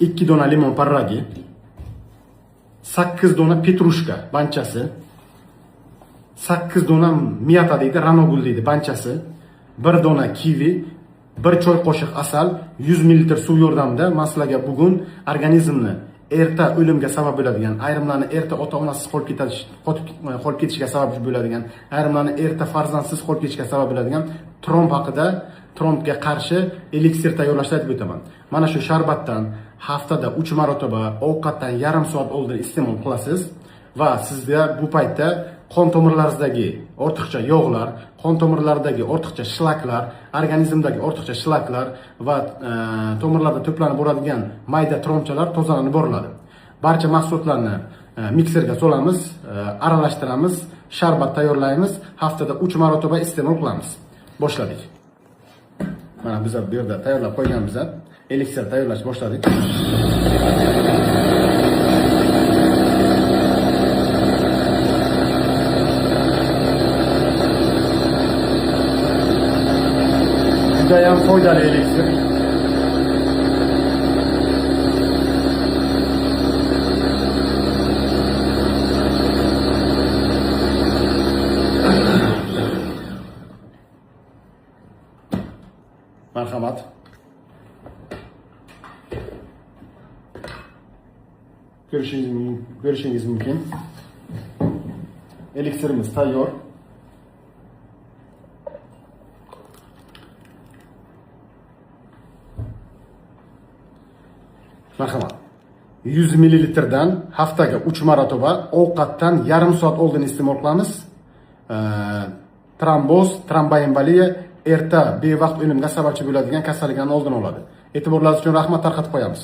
2 dona limon parragi, 8 dona petrushka banchasi, 8 dona miyata deydi, ranogul deydi banchasi, 1 dona kivi, 1 choy qoshiq asal, 100 ml suv yordamida men sizlarga bugun organizmni erta o'limga sabab bo'ladigan, ayrimlarni erta ota-onasiz qolib ketishiga sabab bo'ladigan, ayrimlarni erta farzandsiz qolib ketishiga sabab bo'ladigan tromb haqida, trombga qarshi eliksir tayyorlashni aytib o'taman. Mana shu sharbatdan haftada 3 marotaba ovqatdan yarim soat oldin iste'mol qilasiz va sizda bu paytda qon tomirlaringizdagi ortiqcha yog'lar, qon tomirlaridagi ortiqcha shlaklar, organizmdagi ortiqcha shlaklar va tomirlarda to'planib boradigan mayda trombchalar tozalanib boriladi. Barcha mahsulotlarni mikserga solamiz, aralashtiramiz, sharbat tayyorlaymiz, haftada 3 marotaba iste'mol qilamiz. Boshladik. Mana biz bu yerda tayyorlab qo'yganmiz. Eliksir tayyorlash boshladik. Judayam foydali eliksir. Marhamat. Ko'rishingiz mumkin. Eliksirimiz tayyor. Marhamat. 100 ml dan haftaga 3 marotaba ovqatdan yarim soat oldin iste'mol qilamiz. Tromboz, tromboemboliya erta bevaqt o'limga sababchi bo'ladigan kasalliklarni oldini oladi. E'tiborlaringiz uchun rahmat, tarqatib qo'yamiz.